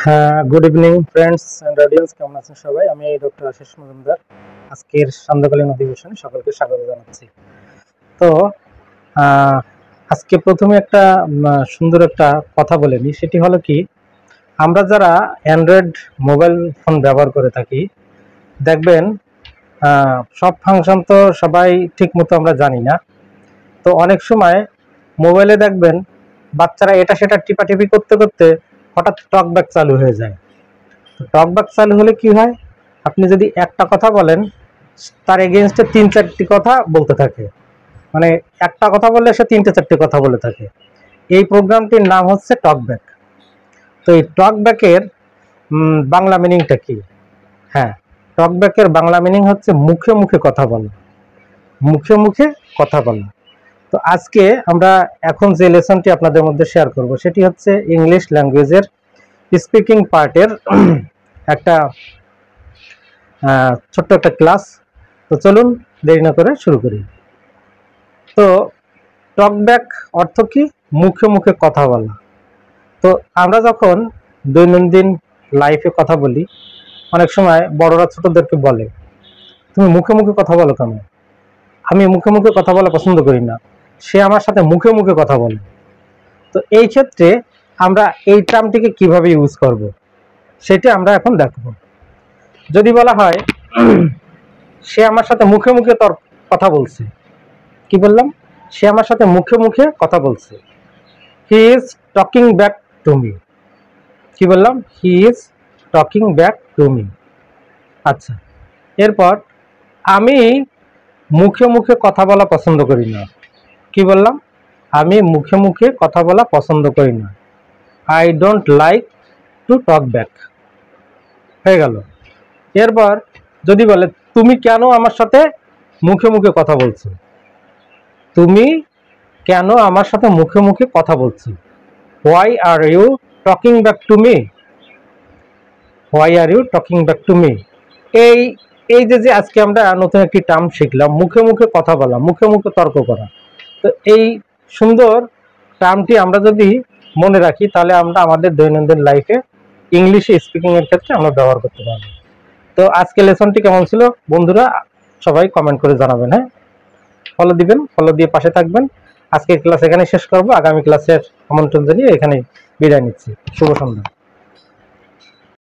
হ্যাঁ, good evening friends and audience, কেমন আছেন সবাই? আমি ডক্টর আশিস মজুমদার আজকের সান্ধ্যকালীন অধিবেশনে সকলকে স্বাগত জানাচ্ছি। তো আজকে প্রথমে একটা সুন্দর একটা কথা বলে নিই, সেটি হলো কি, আমরা যারা অ্যান্ড্রয়েড মোবাইল ফোন ব্যবহার করে থাকি, দেখবেন সব ফাংশন তো সবাই ঠিক মতো আমরা জানি না। তো অনেক সময় মোবাইলে দেখবেন বাচ্চারা এটা সেটা টিপাটিপি করতে করতে হঠাৎ টকব্যাক চালু হয়ে যায়। তো টকব্যাক চালু হলে কি হয়, আপনি যদি একটা কথা বলেন তার এগেনস্টে 3-4টি কথা বলতে থাকে, মানে একটা কথা বললে সে 3-4টি কথা বলে থাকে। এই প্রোগ্রামটির নাম হচ্ছে টকব্যাক। তো এই টকব্যাকের বাংলা মিনিংটা কি? হ্যাঁ, টকব্যাকের বাংলা মিনিং হচ্ছে মুখে মুখে কথা বলা, মুখে মুখে কথা বলা। তো আজকে আমরা এখন যে লেসনটি আপনাদের মধ্যে শেয়ার করব সেটি হচ্ছে ইংলিশ ল্যাঙ্গুয়েজের স্পিকিং পার্টের একটা ছোট্ট একটা ক্লাস। তো চলুন দেরি না করে শুরু করি। তো টকব্যাক অর্থ কি? মুখে মুখে কথা বলা। তো আমরা যখন দৈনন্দিন লাইফে কথা বলি, অনেক সময় বড়রা ছোটদেরকে বলে, তুমি মুখে মুখে কথা বলো কেন? আমি মুখে মুখে কথা বলা পছন্দ করি না, সে আমার সাথে মুখে মুখে কথা বলে। তো এই ক্ষেত্রে আমরা এই টার্মটিকে কিভাবে ইউজ করব সেটা আমরা এখন দেখব। যদি বলা হয় সে আমার সাথে মুখে মুখে কথা বলছে, কি বললাম? সে আমার সাথে মুখে মুখে কথা বলছে। He is talking back to me. কি বললাম? He is talking back to me. আচ্ছা, এরপর আমি মুখে মুখে কথা বলা পছন্দ করি না। কি বললাম? আমি মুখে মুখে কথা বলা পছন্দ করি না। I don't like to talk back. হয়ে গেল। এরপর যদি বলে তুমি কেন আমার সাথে মুখে মুখে কথা বলছো? তুমি কেন আমার সাথে মুখে মুখে কথা বলছো? Why are you talking back to me? Why are you talking back to me? এই যে আজকে আমরা নতুন একটি টার্ম শিখলাম, মুখে মুখে কথা বলা, মুখে মুখে তর্ক করা। তো এই সুন্দর টার্মটি আমরা যদি মনে রাখি, তাহলে আমরা আমাদের দৈনন্দিন লাইফে ইংলিশে স্পিকিং এর ক্ষেত্রে আমরা ব্যবহার করতে পারবো। তো আজকে লেসনটি কেমন ছিল বন্ধুরা, সবাই কমেন্ট করে জানাবেন। হ্যাঁ, ফলো দিবেন, ফলো দিয়ে পাশে থাকবেন। আজকের ক্লাস এখানে শেষ করব, আগামী ক্লাসের আমন্ত্রণ জানিয়ে এখানে বিদায় নিচ্ছি। শুভ সন্ধ্যা।